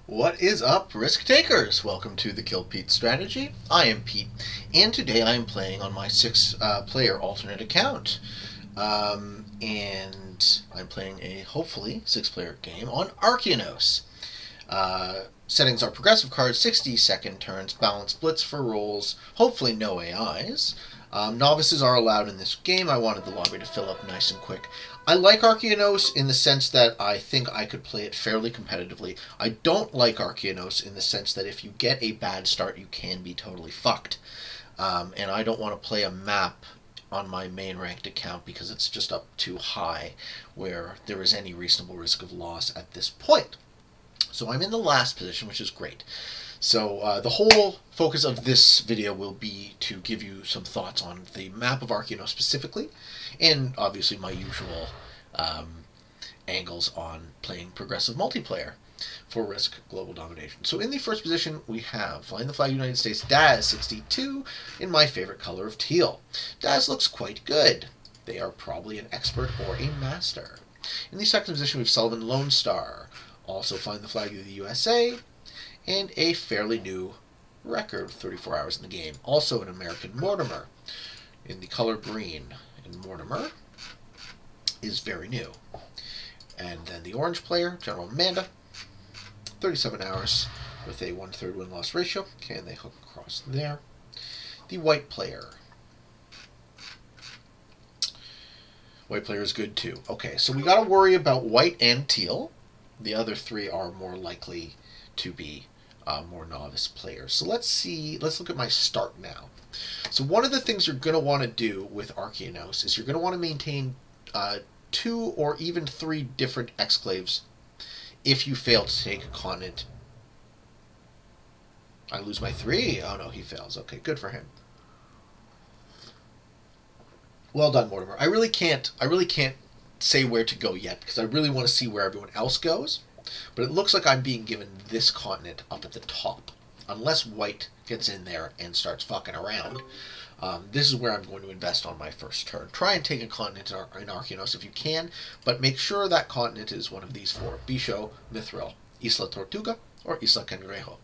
What is up, risk takers? Welcome to the Kill Pete strategy. I am Pete, and today I am playing on my six-player alternate account. And I'm playing a hopefully six-player game on Arkeanos. Settings are progressive cards, 60-second turns, balanced blitz for rolls, hopefully no AIs. Novices are allowed in this game. I wanted the lobby to fill up nice and quick. I like Arkeanos in the sense that I think I could play it fairly competitively. I don't like Arkeanos in the sense that if you get a bad start, you can be totally fucked. And I don't want to play a map on my main ranked account because it's just up too high where there is any reasonable risk of loss at this point. So I'm in the last position, which is great. So the whole focus of this video will be to give you some thoughts on the map of Arkeanos specifically, and obviously my usual angles on playing progressive multiplayer for Risk Global Domination. So in the first position, we have flying the flag United States, Daz 62, in my favorite color of teal. Daz looks quite good. They are probably an expert or a master. In the second position, we have Sullivan Lone Star, also flying the flag of the USA, and a fairly new record, 34 hours in the game. Also an American Mortimer in the color green. And Mortimer is very new. And then the orange player, General Amanda, 37 hours with a 1/3 win-loss ratio. Can they hook across there? The white player. White player is good too. Okay, so we got to worry about white and teal. The other three are more likely to be more novice players. So let's look at my start now. So one of the things you're going to want to do with Arkeanos is you're going to want to maintain 2 or even 3 different exclaves if you fail to take a continent. I lose my 3? Oh no, he fails. Okay, good for him. Well done, Mortimer. I really can't say where to go yet because I really want to see where everyone else goes. But it looks like I'm being given this continent up at the top. Unless white gets in there and starts fucking around. This is where I'm going to invest on my first turn. Try and take a continent in Arkeanos if you can, but make sure that continent is one of these 4. Bisho, Mithril, Isla Tortuga, or Isla Cangrejo.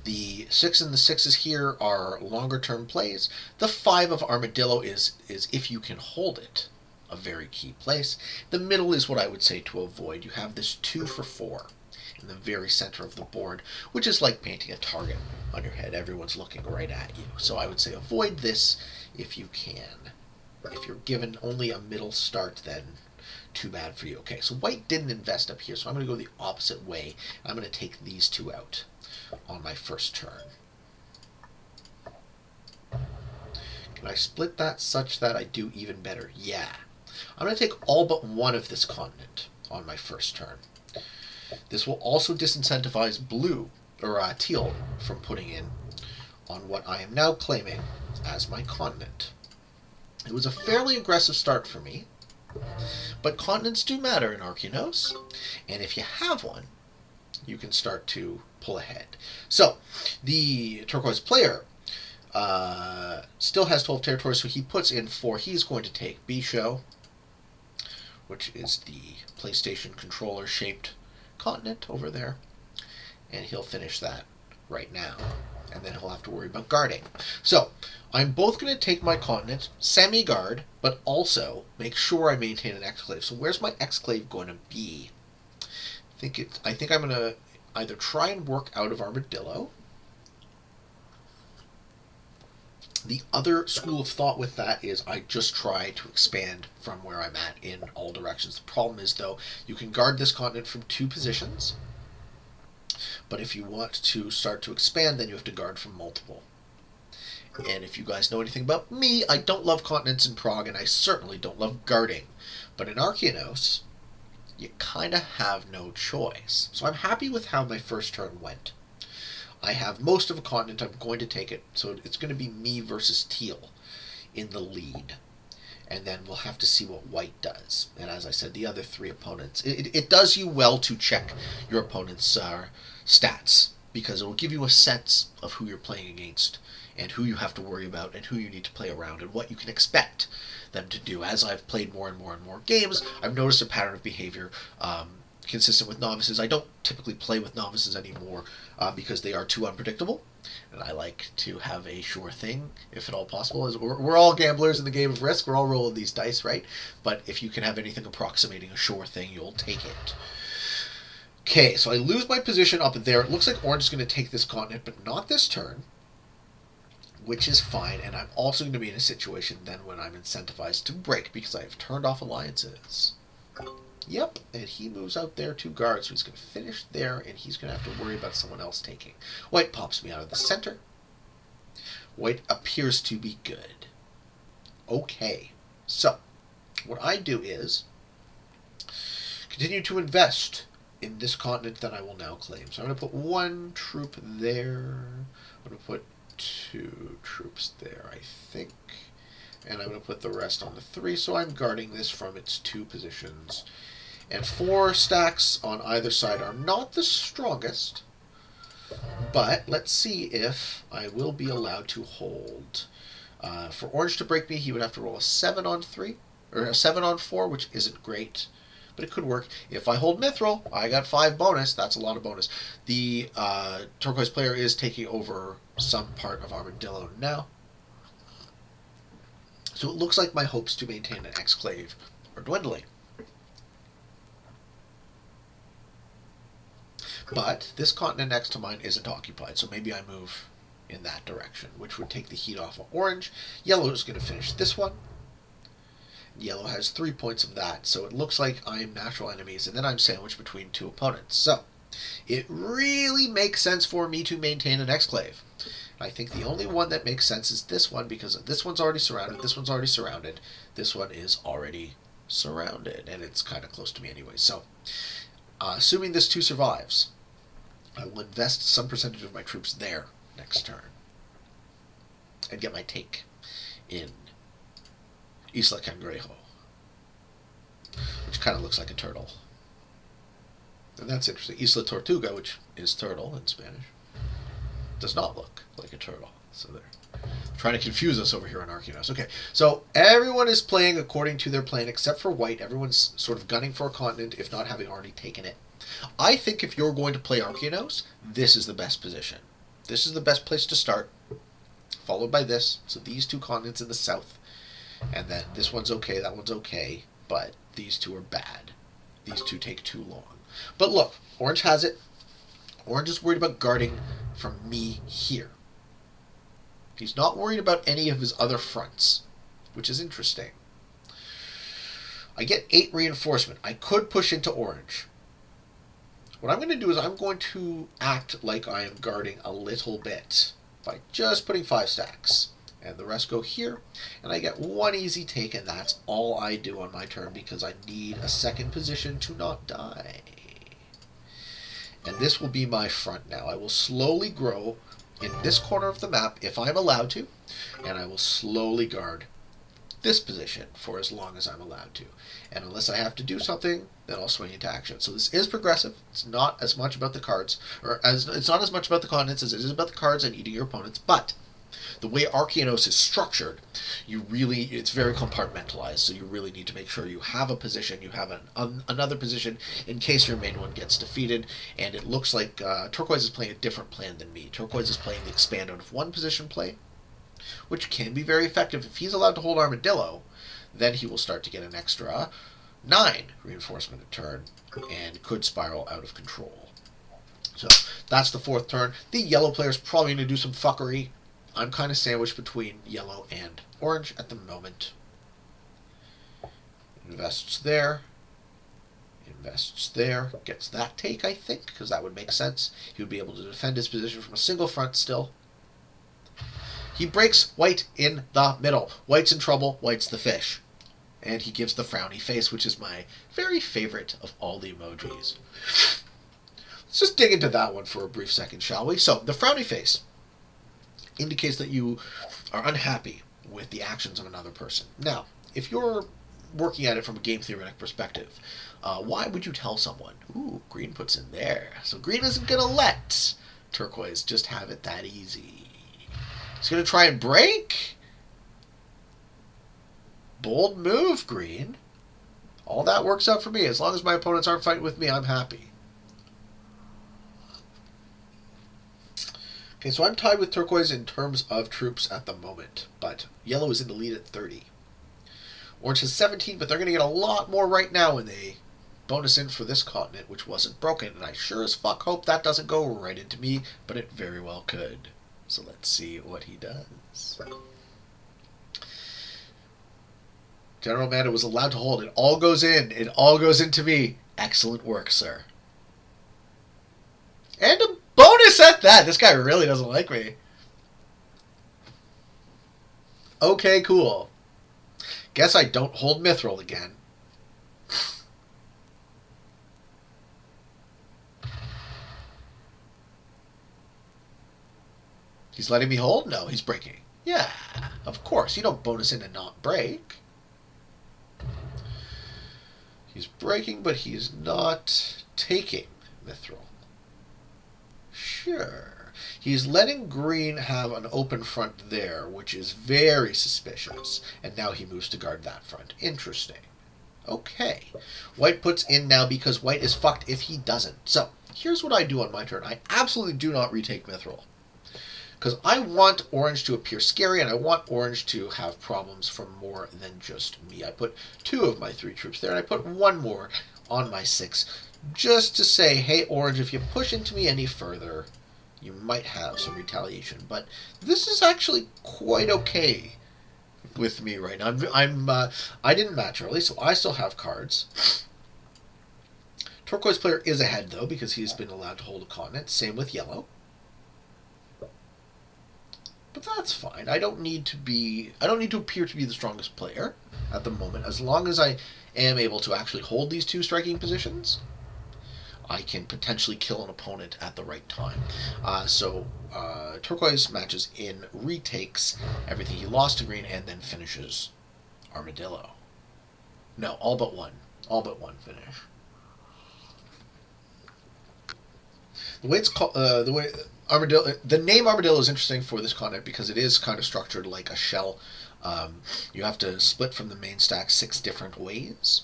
The 6 and the 6s here are longer term plays. The 5 of Armadillo is if you can hold it. A very key place. The middle is what I would say to avoid. You have this 2 for 4 in the very center of the board, which is like painting a target on your head. Everyone's looking right at you. So I would say avoid this if you can. If you're given only a middle start, then too bad for you. Okay, so white didn't invest up here, so I'm going to go the opposite way. I'm going to take these 2 out on my first turn. Can I split that such that I do even better? Yeah. I'm going to take all but one of this continent on my first turn. This will also disincentivize blue, or teal, from putting in on what I am now claiming as my continent. It was a fairly aggressive start for me, but continents do matter in Arkeanos, and if you have one, you can start to pull ahead. So, the turquoise player still has 12 territories, so he puts in 4. He's going to take Bisho, which is the PlayStation controller-shaped continent over there, and he'll finish that right now, and then he'll have to worry about guarding. So, I'm both going to take my continent, semi-guard, but also make sure I maintain an exclave. So where's my exclave going to be? I think I'm going to either try and work out of Armadillo. The other school of thought with that is I just try to expand from where I'm at in all directions. The problem is, though, you can guard this continent from 2 positions, but if you want to start to expand, then you have to guard from multiple. And if you guys know anything about me, I don't love continents in Prague, and I certainly don't love guarding. But in Arkeanos, you kind of have no choice. So I'm happy with how my first turn went. I have most of a continent. I'm going to take it. So it's going to be me versus teal in the lead. And then we'll have to see what white does. And as I said, the other 3 opponents. It does you well to check your opponent's stats, because it will give you a sense of who you're playing against and who you have to worry about and who you need to play around and what you can expect them to do. As I've played more and more and more games, I've noticed a pattern of behavior consistent with novices. I don't typically play with novices anymore because they are too unpredictable, and I like to have a sure thing, if at all possible. As we're all gamblers in the game of Risk. We're all rolling these dice, right? But if you can have anything approximating a sure thing, you'll take it. Okay, so I lose my position up there. It looks like Orange is going to take this continent, but not this turn, which is fine. And I'm also going to be in a situation then when I'm incentivized to break because I have turned off alliances. Yep, and he moves out there 2 guards, so he's going to finish there, and he's going to have to worry about someone else taking. White pops me out of the center. White appears to be good. Okay, so what I do is continue to invest in this continent that I will now claim. So I'm going to put 1 troop there. I'm going to put 2 troops there, I think. And I'm going to put the rest on the 3, so I'm guarding this from its 2 positions. And 4 stacks on either side are not the strongest, but let's see if I will be allowed to hold. For Orange to break me, he would have to roll a 7 on 3, or a 7 on 4, which isn't great, but it could work. If I hold Mithril, I got 5 bonus. That's a lot of bonus. The turquoise player is taking over some part of Armadillo now. So it looks like my hopes to maintain an exclave are dwindling. But this continent next to mine isn't occupied, so maybe I move in that direction, which would take the heat off of Orange. Yellow is going to finish this one. Yellow has 3 points of that, so it looks like I'm natural enemies, and then I'm sandwiched between 2 opponents. So it really makes sense for me to maintain an exclave. I think the only one that makes sense is this one, because this one's already surrounded, this one's already surrounded, this one is already surrounded, and it's kind of close to me anyway. So assuming this 2 survives, I will invest some percentage of my troops there next turn and get my take in Isla Cangrejo, which kind of looks like a turtle. And that's interesting. Isla Tortuga, which is turtle in Spanish, does not look like a turtle. So they're trying to confuse us over here on Arkeanos. Okay, so everyone is playing according to their plan except for White. Everyone's sort of gunning for a continent, if not having already taken it. I think if you're going to play Arkeanos, this is the best position. This is the best place to start, followed by this. So these 2 continents in the south. And then this one's okay, that one's okay, but these 2 are bad. These 2 take too long. But look, Orange has it. Orange is worried about guarding from me here. He's not worried about any of his other fronts, which is interesting. I get 8 reinforcement. I could push into Orange. What I'm going to do is I'm going to act like I am guarding a little bit by just putting 5 stacks. And the rest go here, and I get 1 easy take, and that's all I do on my turn because I need a second position to not die. And this will be my front now. I will slowly grow in this corner of the map if I'm allowed to, and I will slowly guard this position for as long as I'm allowed to. And unless I have to do something, then I'll swing into action. So this is progressive. It's not as much about the cards, it's not as much about the continents as it is about the cards and eating your opponents, but the way Arkeanos is structured, it's very compartmentalized, so you really need to make sure you have a position, you have another position in case your main one gets defeated, and it looks like Turquoise is playing a different plan than me. Turquoise is playing the expand out of 1 position play, which can be very effective. If he's allowed to hold Armadillo, then he will start to get an extra 9 reinforcement a turn, and could spiral out of control. So that's the 4th turn. The yellow player is probably going to do some fuckery. I'm kind of sandwiched between yellow and orange at the moment. Invests there. Invests there. Gets that take, I think, because that would make sense. He would be able to defend his position from a single front still. He breaks White in the middle. White's in trouble. White's the fish. And he gives the frowny face, which is my very favorite of all the emojis. Let's just dig into that one for a brief second, shall we? So, the frowny face indicates that you are unhappy with the actions of another person. Now, if you're working at it from a game theoretic perspective, why would you tell someone? Ooh, green puts in there. So green isn't going to let turquoise just have it that easy. He's going to try and break. Bold move, green. All that works out for me. As long as my opponents aren't fighting with me, I'm happy. Okay, so I'm tied with turquoise in terms of troops at the moment, but yellow is in the lead at 30. Orange has 17, but they're going to get a lot more right now when they bonus in for this continent, which wasn't broken, and I sure as fuck hope that doesn't go right into me, but it very well could. So let's see what he does. General Manda was allowed to hold. It all goes in. It all goes into me. Excellent work, sir. And a bonus at that. This guy really doesn't like me. Okay, cool. Guess I don't hold Mithril again. He's letting me hold? No, he's breaking. Yeah, of course. You don't bonus in and not break. He's breaking, but he's not taking Mithril. Sure. He's letting green have an open front there, which is very suspicious. And now he moves to guard that front. Interesting. Okay. White puts in now because white is fucked if he doesn't. So, here's what I do on my turn. I absolutely do not retake Mithril. Because I want orange to appear scary, and I want orange to have problems from more than just me. I put 2 of my 3 troops there, and I put 1 more on my 6, just to say, hey, orange, if you push into me any further, you might have some retaliation. But this is actually quite okay with me right now. I didn't match early, so I still have cards. Turquoise player is ahead, though, because he's been allowed to hold a continent. Same with yellow. But that's fine. I don't need to appear to be the strongest player at the moment. As long as I am able to actually hold these 2 striking positions, I can potentially kill an opponent at the right time. So turquoise matches in, retakes everything he lost to green, and then finishes Armadillo. No, all but one. All but one finish. The way it's called, Armadillo. The name Armadillo is interesting for this continent because it is kind of structured like a shell. You have to split from the main stack 6 different ways.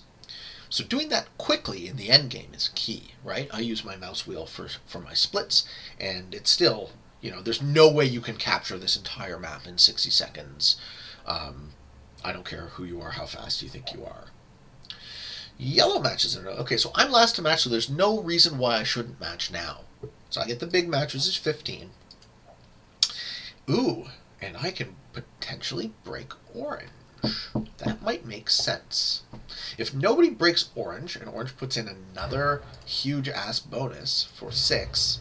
So doing that quickly in the end game is key, right? I use my mouse wheel for my splits, and it's still, there's no way you can capture this entire map in 60 seconds. I don't care who you are, how fast you think you are. Yellow matches in. Okay, so I'm last to match, so there's no reason why I shouldn't match now. So I get the big match, which is 15. Ooh, and I can potentially break orange. That might make sense. If nobody breaks orange, and orange puts in another huge-ass bonus for 6.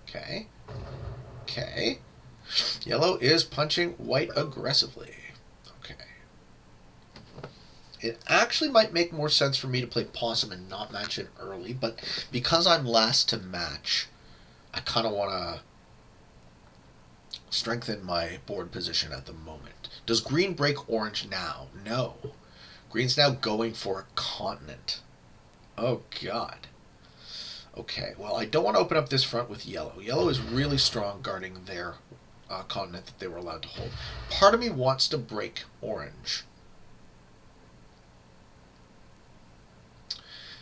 Okay. Okay. Yellow is punching white aggressively. Okay. It actually might make more sense for me to play possum and not match it early, but because I'm last to match, I kind of want to strengthen my board position at the moment. Does green break orange now? No. Green's now going for a continent. Oh, God. Okay, well, I don't want to open up this front with yellow. Yellow is really strong guarding their continent that they were allowed to hold. Part of me wants to break orange.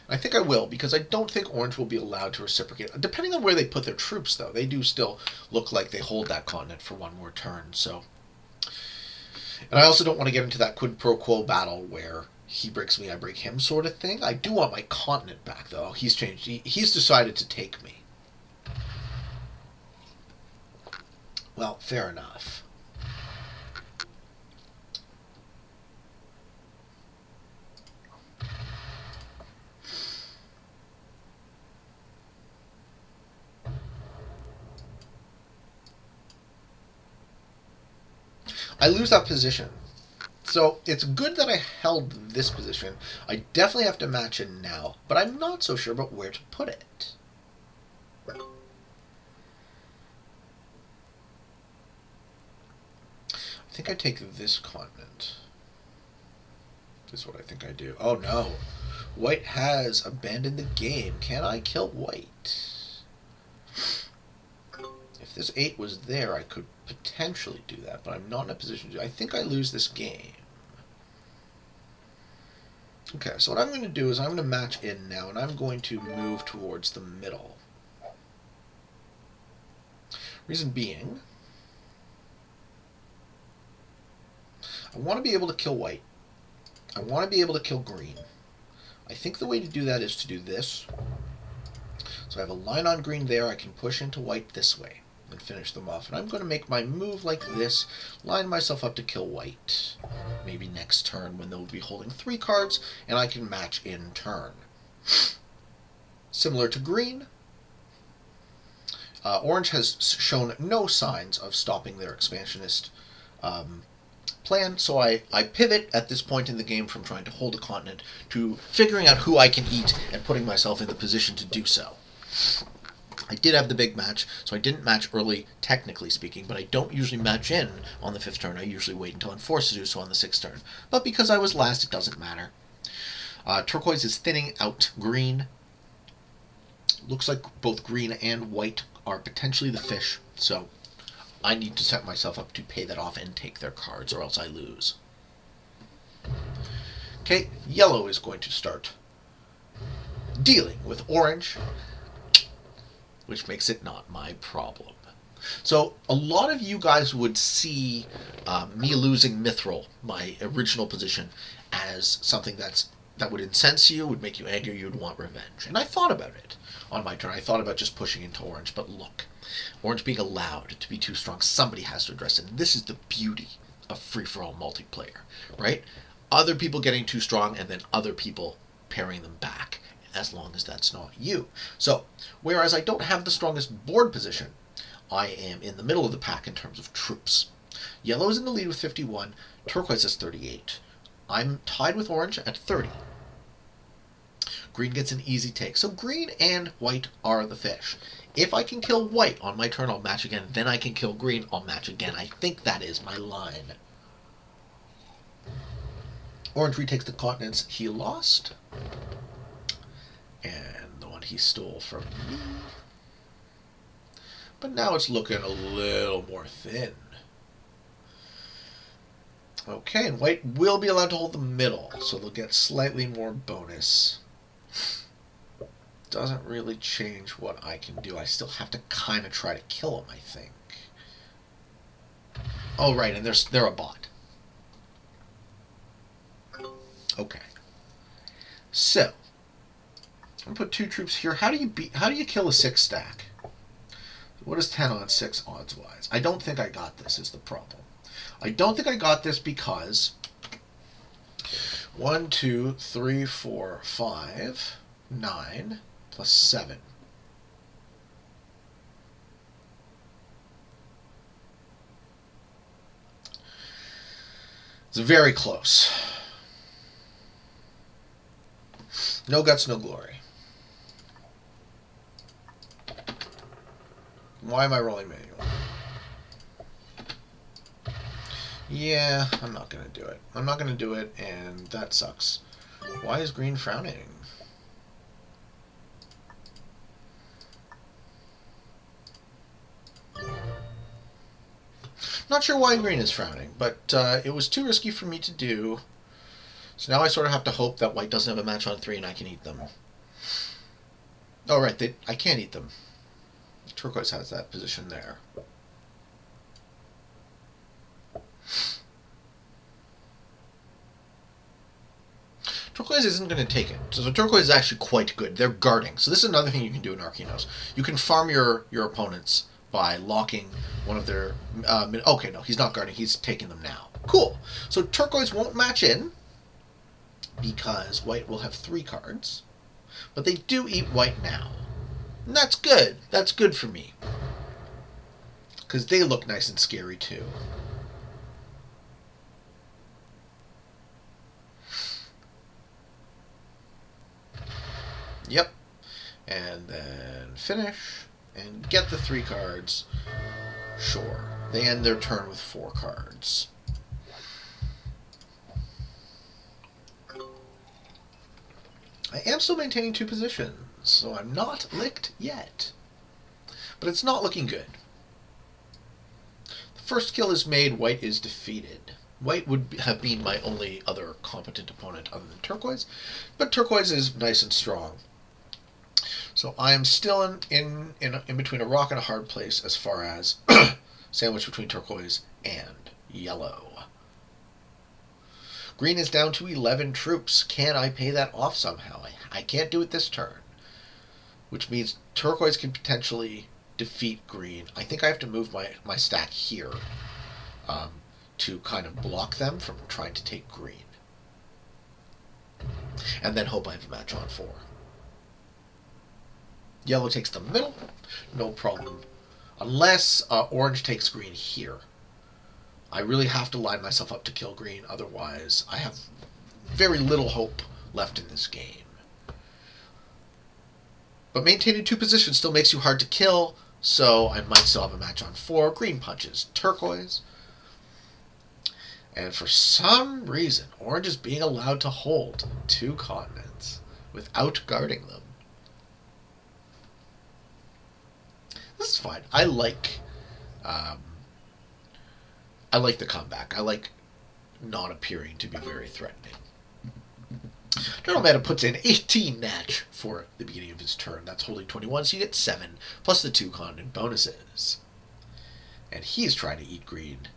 I think I will, because I don't think orange will be allowed to reciprocate. Depending on where they put their troops, though, they do still look like they hold that continent for one more turn. So, and I also don't want to get into that quid pro quo battle where he breaks me, I break him sort of thing. I do want my continent back, though. He's changed. He's decided to take me. Well, fair enough. I lose that position. So it's good that I held this position. I definitely have to match it now, but I'm not so sure about where to put it. I think I take this continent. This is what I think I do. Oh no. White has abandoned the game. Can I kill white? If this 8 was there, I could potentially do that, but I'm not in a position to. I think I lose this game. Okay, so what I'm going to do is I'm going to match in now, and I'm going to move towards the middle. Reason being, I want to be able to kill white. I want to be able to kill green. I think the way to do that is to do this. So I have a line on green there. I can push into white this way and finish them off. And I'm going to make my move like this, line myself up to kill white. Maybe next turn when they'll be holding 3 cards, and I can match in turn. Similar to green, orange has shown no signs of stopping their expansionist plan, so I pivot at this point in the game from trying to hold a continent to figuring out who I can eat and putting myself in the position to do so. I did have the big match, so I didn't match early, technically speaking, but I don't usually match in on the 5th turn. I usually wait until I'm forced to do so on the 6th turn. But because I was last, it doesn't matter. Turquoise is thinning out green. Looks like both green and white are potentially the fish, so I need to set myself up to pay that off and take their cards, or else I lose. Okay, yellow is going to start dealing with orange, which makes it not my problem. So a lot of you guys would see me losing Mithril, my original position, as something that would incense you, would make you angry, you would want revenge. And I thought about it on my turn. I thought about just pushing into orange, but look, orange being allowed to be too strong, somebody has to address it. And this is the beauty of free-for-all multiplayer, right? Other people getting too strong and then other people parrying them back, as long as that's not you. So, whereas I don't have the strongest board position, I am in the middle of the pack in terms of troops. Yellow is in the lead with 51, turquoise has 38. I'm tied with orange at 30. Green gets an easy take. So green and white are the fish. If I can kill white on my turn, I'll match again. Then I can kill green, I'll match again. I think that is my line. Orange retakes the continents he lost. And the one he stole from me. But now it's looking a little more thin. Okay, and white will be allowed to hold the middle, so they'll get slightly more bonus. Doesn't really change what I can do. I still have to kind of try to kill him, I think. Oh, right, and they're a bot. Okay. So, I'm gonna put 2 troops here. How do you kill a 6 stack? What is 10 on 6 odds-wise? I don't think I got this, is the problem. I don't think I got this because 1, 2, 3, 4, 5, 9, plus 7. It's very close. No guts, no glory. Why am I rolling manual? Yeah, I'm not going to do it. I'm not going to do it, and that sucks. Why is green frowning? Not sure why green is frowning, but it was too risky for me to do. So now I sort of have to hope that white doesn't have a match on 3 and I can eat them. Oh, right, I can't eat them. Turquoise has that position there. Turquoise isn't going to take it. So turquoise is actually quite good. They're guarding. So this is another thing you can do in Arkeanos. You can farm your opponents by locking one of their... okay, no, he's not guarding. He's taking them now. Cool. So turquoise won't match in because white will have 3 cards. But they do eat white now. And that's good. That's good for me. Because they look nice and scary too. Yep. And then finish. And get the 3 cards. Sure. They end their turn with 4 cards. I am still maintaining 2 positions, so I'm not licked yet. But it's not looking good. The first kill is made, white is defeated. White would have been my only other competent opponent other than turquoise, but turquoise is nice and strong. So I am still in between a rock and a hard place as far as sandwich between turquoise and yellow. Green is down to 11 troops. Can I pay that off somehow? I can't do it this turn, which means turquoise can potentially defeat green. I think I have to move my stack here to kind of block them from trying to take green. And then hope I have a match on 4. Yellow takes the middle, no problem. Unless orange takes green here. I really have to line myself up to kill green, otherwise I have very little hope left in this game. But maintaining 2 positions still makes you hard to kill, so I might still have a match on 4. Green punches turquoise. And for some reason, orange is being allowed to hold 2 continents without guarding them. This is fine. I like the comeback. I like not appearing to be very threatening. General Meta puts in 18 natch for the beginning of his turn. That's holding 21, so you get 7, plus the 2 continent bonuses. And he is trying to eat green,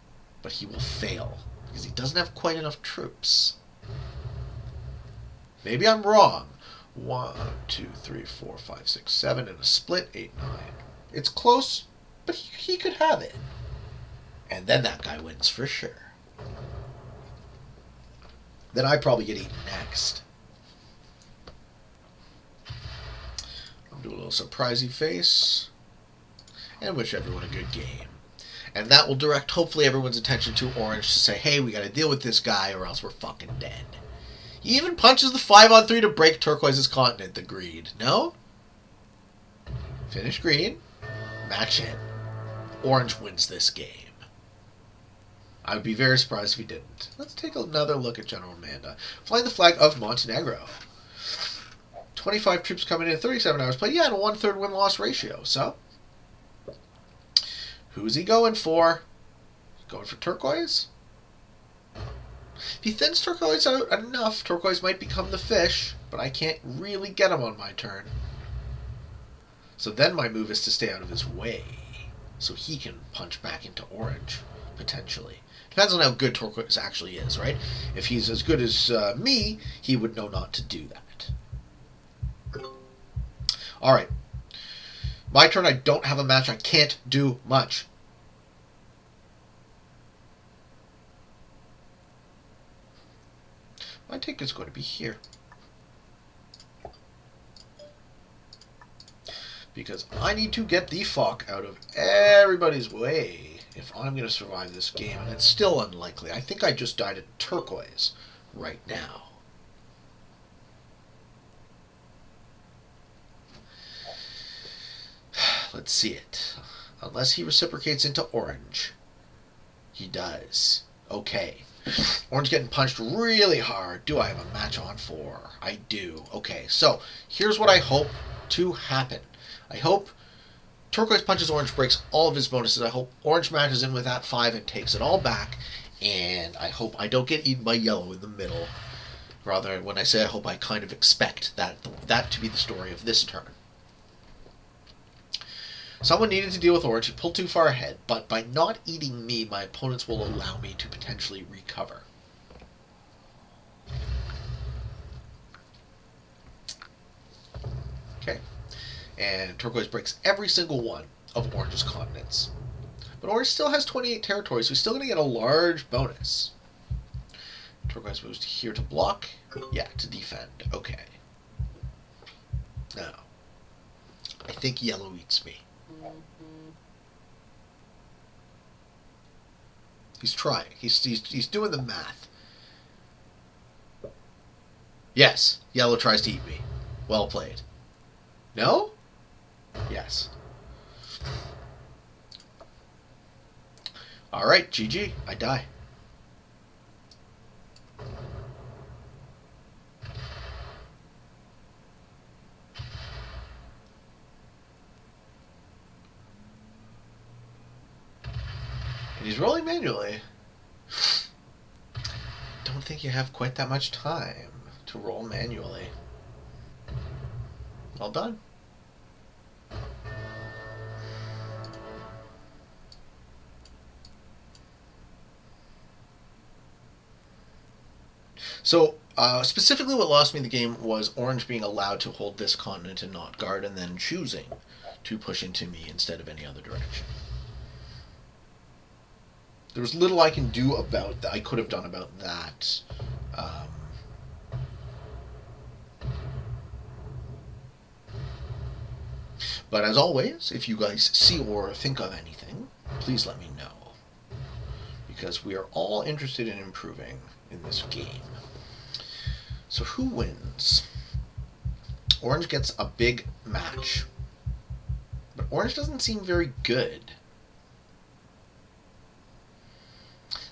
but he will fail, because he doesn't have quite enough troops. Maybe I'm wrong. 1, 2, 3, 4, 5, 6, 7, and a split, 8, 9. It's close, but he could have it. And then that guy wins for sure. Then I probably get eaten next. I'll do a little surprisey face. And wish everyone a good game. And that will direct, hopefully, everyone's attention to orange to say, hey, we gotta deal with this guy or else we're fucking dead. He even punches the 5-on-3 to break turquoise's continent, the greed. No? Finish green. Match it. Orange wins this game. I would be very surprised if he didn't. Let's take another look at General Amanda. Flying the flag of Montenegro. 25 troops coming in, 37 hours played. Yeah, and a 1/3 win-loss ratio. So, who's he going for? Going for turquoise? If he thins turquoise out enough, turquoise might become the fish, but I can't really get him on my turn. So then my move is to stay out of his way, so he can punch back into orange, potentially. Depends on how good turquoise actually is, right? If he's as good as me, he would know not to do that. Alright. My turn, I don't have a match. I can't do much. My take is going to be here. Because I need to get the fuck out of everybody's way if I'm going to survive this game. And it's still unlikely. I think I just died at turquoise right now. Let's see it. Unless he reciprocates into orange. He does. Okay. Orange getting punched really hard. Do I have a match on 4? I do. Okay, so here's what I hope to happen. I hope turquoise punches orange, breaks all of his bonuses. I hope orange matches in with that 5 and takes it all back. And I hope I don't get eaten by yellow in the middle. Rather, when I say I hope, I kind of expect that to be the story of this turn. Someone needed to deal with orange. He pulled too far ahead, but by not eating me, my opponents will allow me to potentially recover. Okay. And turquoise breaks every single one of orange's continents. But orange still has 28 territories, so he's still going to get a large bonus. Turquoise moves here to block. Yeah, to defend. Okay. Now, I think yellow eats me. He's trying. He's doing the math. Yes, yellow tries to eat me. Well played. No? Yes. Alright, GG. I die. And he's rolling manually. don't think you have quite that much time to roll manually. Well done. So, specifically what lost me the game was Orange being allowed to hold this continent and not guard, and then choosing to push into me instead of any other direction. There was little I can do about that. I could have done about that. But as always, if you guys see or think of anything, please let me know. Because we are all interested in improving in this game. So who wins? Orange gets a big match. But Orange doesn't seem very good.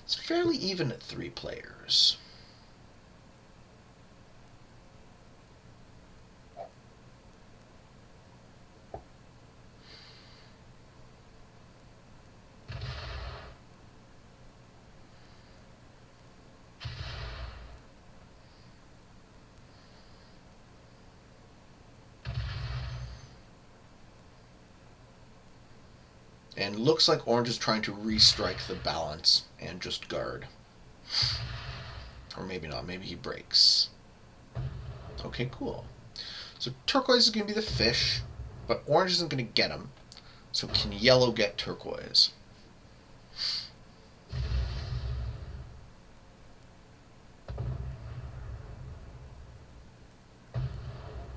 It's fairly even at 3 players. And looks like Orange is trying to restrike the balance and just guard. Or maybe not. Maybe he breaks. Okay, cool. So Turquoise is going to be the fish, but Orange isn't going to get him. So can Yellow get Turquoise?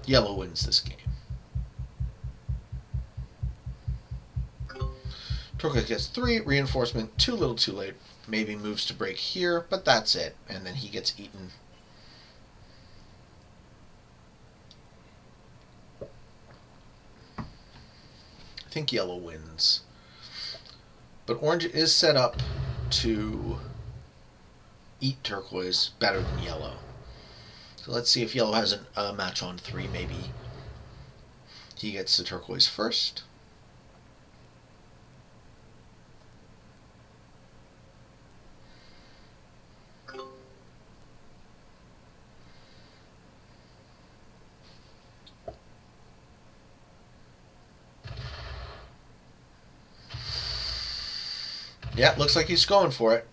Yellow wins this game. Turquoise gets 3, reinforcement, too little too late. Maybe moves to break here, but that's it. And then he gets eaten. I think Yellow wins. But Orange is set up to eat Turquoise better than Yellow. So let's see if Yellow has a match on 3, maybe. He gets the Turquoise first. Yeah, looks like he's going for it.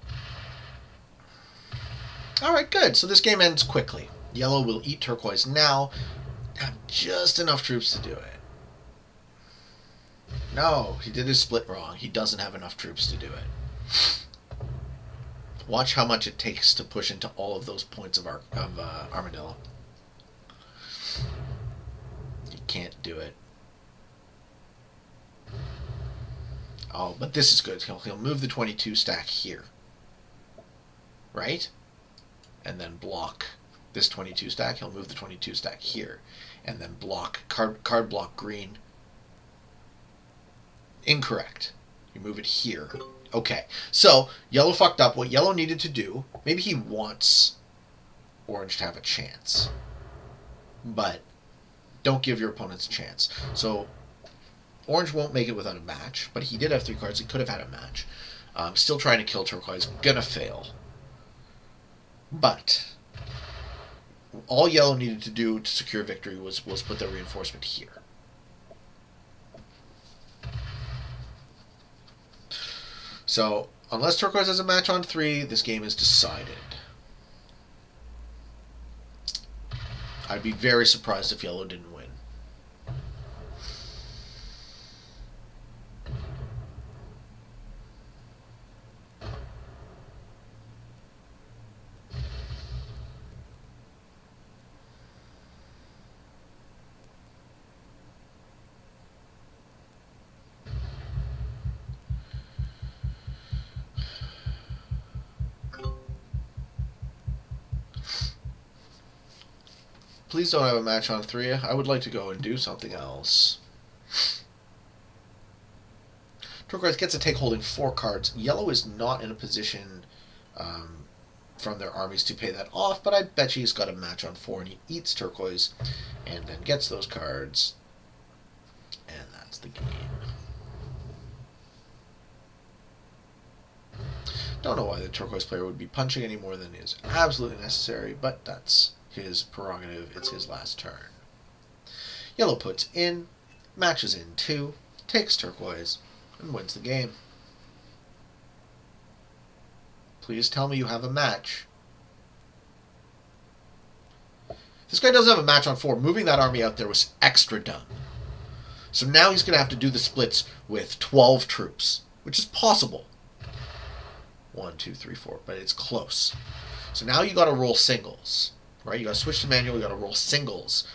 Alright, good. So this game ends quickly. Yellow will eat Turquoise now. Have just enough troops to do it. No, he did his split wrong. He doesn't have enough troops to do it. Watch how much it takes to push into all of those points of Armadillo. You can't do it. Oh, but this is good. He'll move the 22 stack here. Right? And then block this 22 stack. He'll move the 22 stack here. And then block, card block green. Incorrect. You move it here. Okay. So, Yellow fucked up. What Yellow needed to do, maybe he wants Orange to have a chance. But don't give your opponents a chance. So, Orange won't make it without a match, but he did have 3 cards. He could have had a match. Still trying to kill Turquoise. Gonna fail. But all Yellow needed to do to secure victory was put their reinforcement here. So, unless Turquoise has a match on 3, this game is decided. I'd be very surprised if Yellow didn't win. Please don't have a match on 3. I would like to go and do something else. Turquoise gets a take holding 4 cards. Yellow is not in a position from their armies to pay that off, but I bet he's got a match on 4, and he eats Turquoise and then gets those cards. And that's the game. Don't know why the turquoise player would be punching any more than is absolutely necessary, but that's his prerogative. It's his last turn. Yellow puts in, matches in 2, takes turquoise, and wins the game. Please tell me you have a match. This guy doesn't have a match on 4. Moving that army out there was extra dumb. So now he's going to have to do the splits with 12 troops, which is possible. 1, 2, 3, 4, but it's close. So now you got to roll singles, right? You got to switch to manual. You got to roll singles.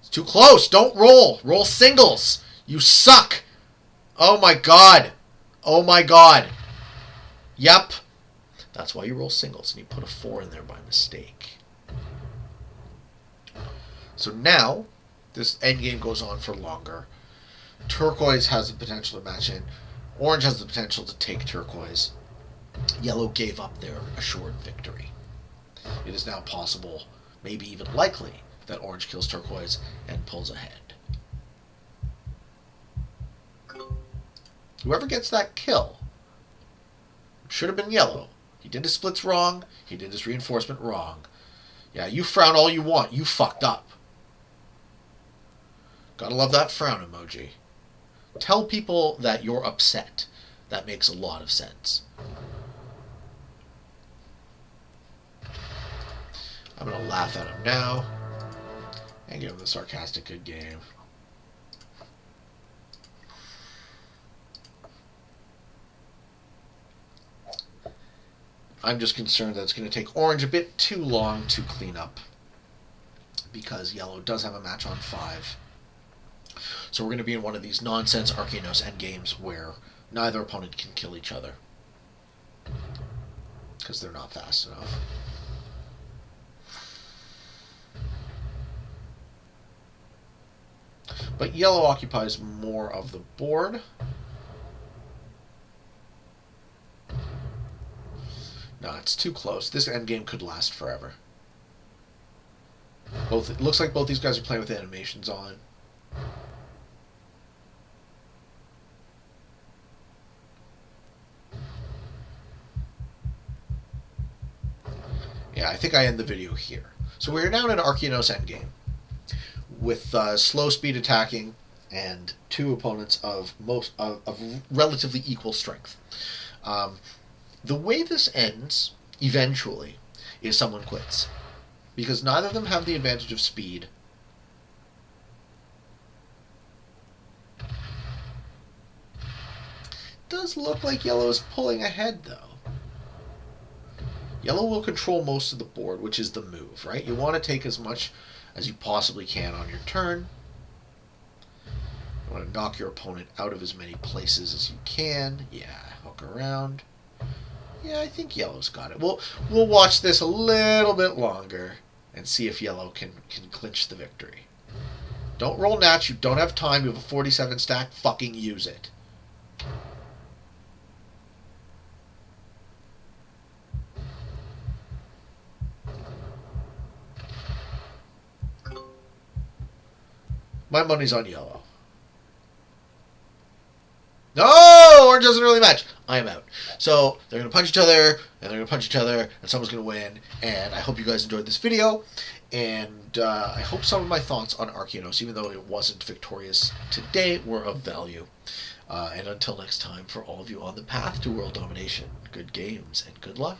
It's too close. Don't roll. Roll singles. You suck. Oh my god. Oh my god. Yep. That's why you roll singles, and you put a 4 in there by mistake. So now, this endgame goes on for longer. Turquoise has the potential to match in. Orange has the potential to take turquoise. Yellow gave up their assured victory. It is now possible, maybe even likely, that orange kills turquoise and pulls ahead. Whoever gets that kill should have been yellow. He did his splits wrong. He did his reinforcement wrong. Yeah, you frown all you want. You fucked up. Gotta love that frown emoji. Tell people that you're upset. That makes a lot of sense. I'm going to laugh at him now and give him the sarcastic good game. I'm just concerned that it's going to take orange a bit too long to clean up because yellow does have a match on 5. So we're going to be in one of these nonsense Arkeanos endgames where neither opponent can kill each other because they're not fast enough. But yellow occupies more of the board. No, it's too close. This endgame could last forever. It looks like both these guys are playing with animations on. Yeah, I think I end the video here. So we're now in an Arkeanos endgame with slow speed attacking and 2 opponents of relatively equal strength. The way this ends, eventually, is someone quits. Because neither of them have the advantage of speed. Does look like yellow is pulling ahead, though. Yellow will control most of the board, which is the move, right? You want to take as much as you possibly can on your turn. You want to knock your opponent out of as many places as you can. Yeah, hook around. Yeah, I think yellow's got it. We'll watch this a little bit longer and see if yellow can clinch the victory. Don't roll nats. You don't have time. You have a 47 stack. Fucking use it. My money's on yellow. No! Orange doesn't really match. I am out. So, they're going to punch each other, and they're going to punch each other, and someone's going to win. And I hope you guys enjoyed this video. And I hope some of my thoughts on Arkeanos, even though it wasn't victorious today, were of value. And until next time, for all of you on the path to world domination, good games and good luck.